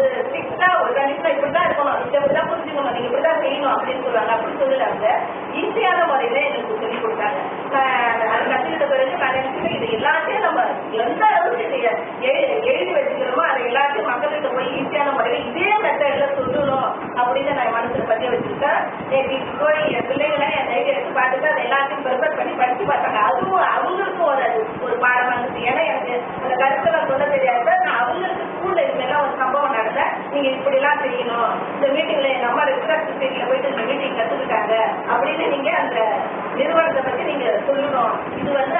வந்து ஸ்ட்ரிக்டா ஒரு கண்டிப்பா இப்படிதான் இருக்கணும், இதை இப்படிதான் புரிஞ்சுக்கணும், நீங்க இப்படிதான் செய்யணும் அப்படின்னு சொல்லுவாங்க. அப்படி சொல்லலாங்க, ஈஸியான முறையில எனக்கு சொல்லிக் கொடுத்தாங்க. அது கத்துக்கிட்ட பிறகு நான் நினைச்சுட்டு இது எல்லாத்தையும் நம்ம எந்த அளவுக்கு எழுதி வச்சுக்கிறோமோ அதை எல்லாத்தையும் மக்கள்கிட்ட போய் ஈஸியான முறையில இதே மெத்தட்ல சொல்லணும் அப்படின்னு நான் மனசுல பதிய வச்சிருக்கேன். வீட்டுக்கு போய் என் பிள்ளைகளை என் தைரியம் எடுத்து பார்த்துட்டு அதை எல்லாத்தையும் ப்ரிப்பேர் பண்ணி படிச்சு பார்த்தாங்க. அதுவும் அவங்களுக்கும் ஒரு பாடமா இருந்துச்சு. ஏன்னா எனக்கு அந்த கருத்தெல்லாம் சொல்ல தெரியாது. நான் அவங்களுக்கு ஸ்கூல்ல இதுலாம் ஒரு சம்பவம் நடந்த, நீங்க இப்படி எல்லாம் செய்யணும், இந்த மீட்டிங்ல என் அம்மா ரெஸ்டாரண்ட் சொசைட்டில போயிட்டு இந்த மீட்டிங் கத்துக்கிட்டாங்க அப்படின்னு நீங்க அந்த நிறுவனத்தை பத்தி நீங்க சொல்லணும். இது வந்து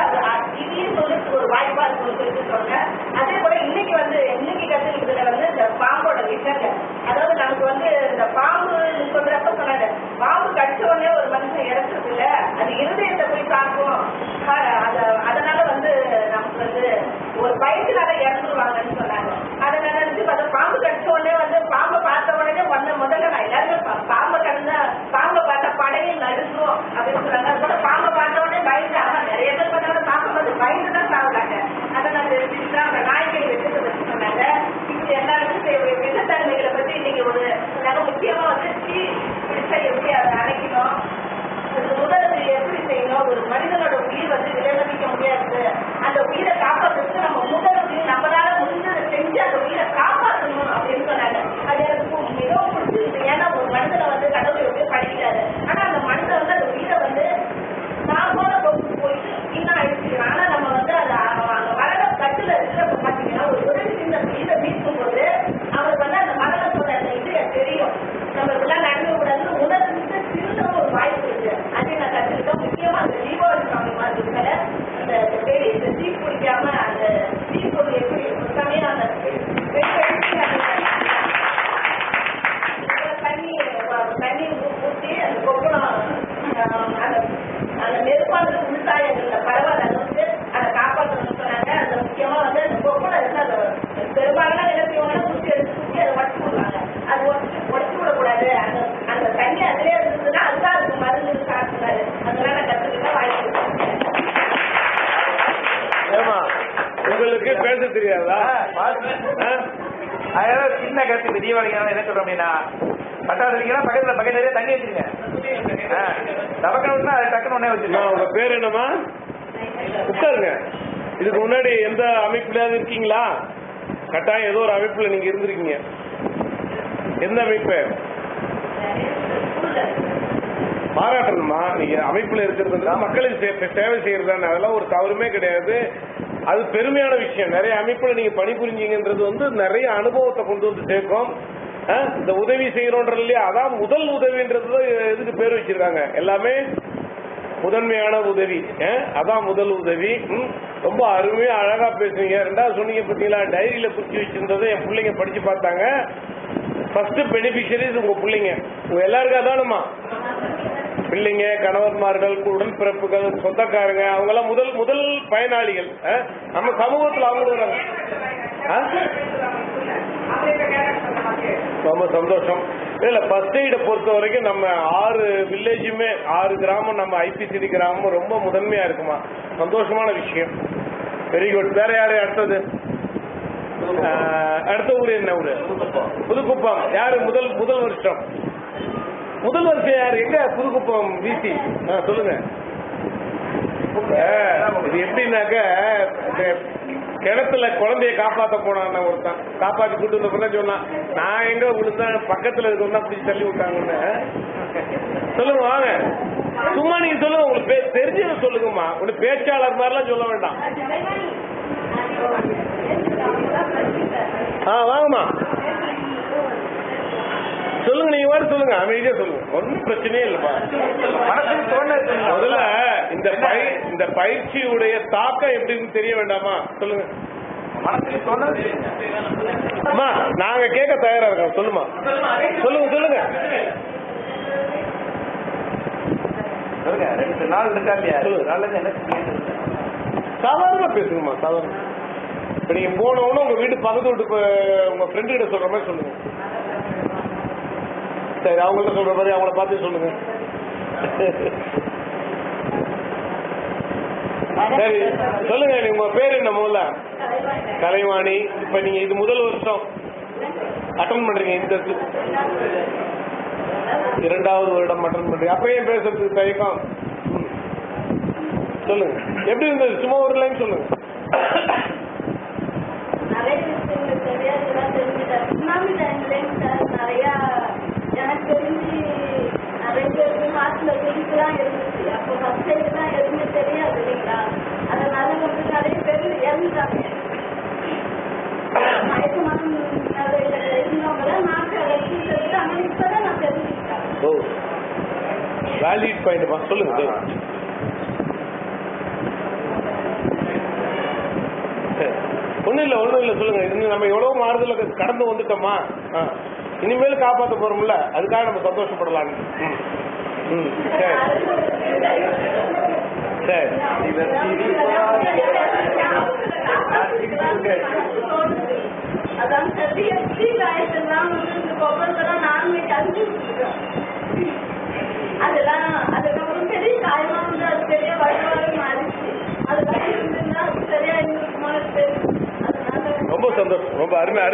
இதையும் சொல்றதுக்கு ஒரு வாய்ப்பா இருக்கும் சொல்லிட்டு சொன்னேன். அதே போல இன்னைக்கு கத்துக்கிட்டதுல வந்து இந்த பாம்போட விஷயங்க, அதாவது நமக்கு வந்து இந்த பாம்பு சொல்றப்ப சொன்னாங்க, பாம்பு கடிச்ச உடனே ஒரு மனுஷன் இறக்குறது இல்ல, அது இருதயத்தை போய் தாக்கும், அதனால வந்து நமக்கு வந்து ஒரு பயத்தினால இறந்துருவாங்கன்னு சொன்னாங்க. அதை நான் நினைச்சு பாம்பு கடிச்ச உடனே வந்து பாம்பை பார்த்த உடனே முதல்ல நான் எல்லாருமே பாம்பை பார்த்த படையும் நடுக்கும் அப்படின்னு சொன்னாங்க. அது போல பாம்பை பார்த்த உடனே பயந்தாங்க. நிறைய பேர் பார்த்தாங்க பாம்பை வந்து பயந்து தான் சாப்பிட்டாங்க. அதை நான் தெரிஞ்சுட்டு அந்த நாய்க்கை விஷயத்தை பற்றி சொன்னாங்க. இப்படி எல்லாருக்கும் விஷத்தன்மைகளை பற்றி இன்னைக்கு ஒரு முக்கியமா வந்து தீ பிடிச்சா எப்படி அதை அணைக்கணும், முதலுதவி எப்படி செய்யணும், ஒரு மனிதனோட உயிர் வந்து விளைவிக்க முடியாது, அந்த உயிரை காப்பாற்றுறதுக்கு நம்ம முதலுதவி நம்மளால முடிஞ்சதை செஞ்சு அந்த உயிரை காப்பாற்றணும் அப்படின்னு சொன்னாங்க. அது எனக்கு மிகவும் பிடிச்சிருக்கு. ஏன்னா ஒரு மனிதனை வந்து கடவுளை விட்டு படிக்கிறாரு, ஆனா அந்த மனிதன் வந்து அந்த உயிரை வந்து நான் போல போயிட்டு இன்னும் அழிச்சிருக்கான். ஆனா நம்ம வந்து அதை அந்த மரண கட்டுல இருக்கிறப்ப பாத்தீங்கன்னா ஒரு உதவி செஞ்ச உயிரை மீட்கும் போது அவருக்கு வந்து அந்த மரணத்தோட அந்த இது தெரியும். நம்ம இதெல்லாம் நடந்து கூடாதுன்னு உணர்ந்து திருத்தவும் ஒரு வாய்ப்பு இருக்கு. அதை நான் கற்றுக்கிட்டோம். முக்கியமா அந்த தீபாவளி சாமி மாதிரி இருக்கிற அந்த பெரிய இந்த தீ பிடிக்காம அந்த தீப்பொருள் எப்படி சமயம் அந்த தண்ணி ஊற்றி அந்த கொப்பளம் அந்த நெருப்பானது உள்தாயங்கள்ல பரவாயில்ல அளவுக்கு அதை காப்பாற்றணும்னு சொன்னாங்க. அந்த முக்கியமா வந்து அந்த கொப்பளம் இருந்து அதை பெரும்பாலும் என்ன செய்வாங்கன்னா குச்சி எடுத்து குச்சி அதை உடச்சு விடுவாங்க. அது உடச்சு விடக்கூடாது. அந்த தண்ணி அதிலே இருந்ததுன்னா அதுதான் அதுக்கு மருந்து சாப்பிடுறாரு. அதனால கற்றுக்கிட்டா வாய்ப்பு. உங்களுக்கு பேச தெரியாதா? அதாவது சின்ன கருத்து தீபாவளிக்கு என்ன சொல்றோம் அப்படின்னா, பட்டாசு அடிக்கிறா பக்கத்துல பக்கெட் நிறைய தண்ணி வச்சிருங்க, டபக்கணும்னா அது டக்குன்னு ஒன்னே வச்சிருக்கோம். உங்க பேர் என்னமா? உட்காருங்க. இதுக்கு முன்னாடி எந்த அமைப்புலயாவது இருக்கீங்களா? கட்டாயம் ஏதோ ஒரு அமைப்புல நீங்க இருந்திருக்கீங்க. எந்த அமைப்பு? பாராட்டணுமா? நீங்க அமைப்புல இருக்கிறது மக்களுக்கு சேவை செய்யறதானே, அதெல்லாம் ஒரு தவறுமே கிடையாது. அது பெருமையான விஷயம். நிறைய அமைப்புல நீங்க பணிபுரிஞ்சீங்கன்றது வந்து நிறைய அனுபவத்தை கொண்டு வந்து சேர்க்கும். இந்த உதவி செய்யறோன்றது இல்லையா, அதான் முதல் உதவின்றது எதுக்கு பேர் வச்சிருக்காங்க. எல்லாமே முதன்மையான உதவி, அதான் முதல் உதவி. ரொம்ப அருமையா அழகா பேசுவீங்க. ரெண்டாவது சொன்னீங்க பார்த்தீங்களா, டைரியில குறிச்சு வச்சிருந்ததை என் பிள்ளைங்க படிச்சு பார்த்தாங்க. ஃபர்ஸ்ட் பெனிஃபிஷரிஸ் உங்க பிள்ளைங்க, உங்க எல்லாருக்கும் அதானுமா? பிள்ளைங்க, கணவன்மார்கள், உடன்பிறப்புகள், சொந்தக்காரங்க, அவங்க எல்லாம் முதல் பயனாளிகள். நம்ம சமூகத்தில் அவங்களும் ரொம்ப சந்தோஷம். இல்ல ஃபர்ஸ்ட் எய்ட பொறுத்த வரைக்கும் நம்ம 6 வில்லேஜுமே 6 கிராமம் நம்ம ஐபிசிடி கிராமம் ரொம்ப முதன்மையா இருக்குமா. சந்தோஷமான விஷயம். Very good. வேற யாரு அடுத்தது? அடுத்த ஊர் என்ன ஊரு? புதுக்குப்பம். யாரு முதல் வருஷம் யாரு? எங்க? புதுக்குப்பம் விசி. சொல்லுங்க. இது எப்படின்னாக்க, கிணத்துல குழந்தைய காப்பாத்த போனான் ஒருத்தன், காப்பாத்தி கூட்டு வந்த சொன்னான், நான் எங்க விழுந்தா பக்கத்துல இருக்கா பிடிச்சி தள்ளி விட்டாங்கன்னு. சொல்லுங்க வாங்க, சும்மா நீங்க சொல்லுங்க, உங்களுக்கு தெரிஞ்சது சொல்லுங்கம்மா. ஒரு பேச்சாளர் மாதிரிலாம் சொல்ல வேண்டாம். வாங்கம்மா சொல்லுங்க. நீங்க வாரு சொல்லுங்க, அமைதியா சொல்லுங்க, ஒன்னும் பிரச்சனையே இல்லப்பா. முதல்ல இந்த பயிற்சியுடைய தாக்கம் எப்படின்னு தெரிய வேண்டாமா? சொல்லுங்க. அம்மா நாங்க கேட்க தயாரா இருக்கோம். சொல்லுமா, சொல்லுங்க. 2 நாள் இருக்கா இல்லையா? சாதாரணமா பேசுங்கம்மா, சாதாரண. இப்ப நீங்க போனவொன்னு உங்க வீட்டு பக்கத்து வீட்டு உங்க ஃப்ரெண்டு கிட்ட சொல்ற மாதிரி சொல்லுங்க. சரி, அவங்கள்ட்ட சொல்ற மாதிரி அவங்கள பார்த்து சொல்லுங்க. சரி சொல்லுங்க. உங்க பேர் என்ன? முதல்ல கலைவாணி. இப்ப நீங்க இது முதல் வருஷம் அட்டன் பண்றீங்க இந்த 2வது வருடம் அட்டன் பண்றீங்க. அப்ப ஏன் பேசுறதுக்கு தயக்கம்? சொல்லுங்க, எப்படி இருந்தது? சும்மா ஒரு லைன் சொல்லுங்க. நிறைய விஷயங்கள் தெரியாதுதான் தெரிஞ்சுட்டேன். சுனாமி டைம்லேயும் சார் நிறைய எனக்கு தெரிஞ்சு நிறைய பேருக்கு ஹார்ட்ல குடிக்கலாம் இருந்துச்சு. அப்போ ஃபர்ஸ்ட் எய்ட்லாம் எதுவுமே தெரியாது இல்லைங்களா? அதனால வந்து நிறைய பேர் இறந்துட்டாங்க. மயக்க மருந்து இருந்தவங்கள நாட்டு அழைச்சி சொல்லிட்டாங்க. இப்பதான் நான் தெரிஞ்சுக்கிட்டேன். ஓ, வேலிட் பாயிண்ட்மா, சொல்லுங்க. ஒண்ணும் இல்ல சொல்லுங்க. இன்னும் நம்ம எவ்வளவு மாறுதல கடந்து வந்துட்டோமா, இனிமேல் காப்பாற்ற போறோம்ல, அதுக்காக நம்ம சந்தோஷப்படலாம். சரி அதான் சரி காயத்தெல்லாம் வந்து இந்த கொப்பளத்தெல்லாம் நான்வெஜ் அனுப்பிச்சுருக்கோம். அதெல்லாம் அதுக்கப்புறம் பெரிய காயமா வந்து அது பெரிய வழிவாக மாறிச்சு. அதெல்லாம் இருந்துன்னா சரியா இருந்துருக்குமா? ரொம்ப சந்தோஷம், ரொம்ப அருமையா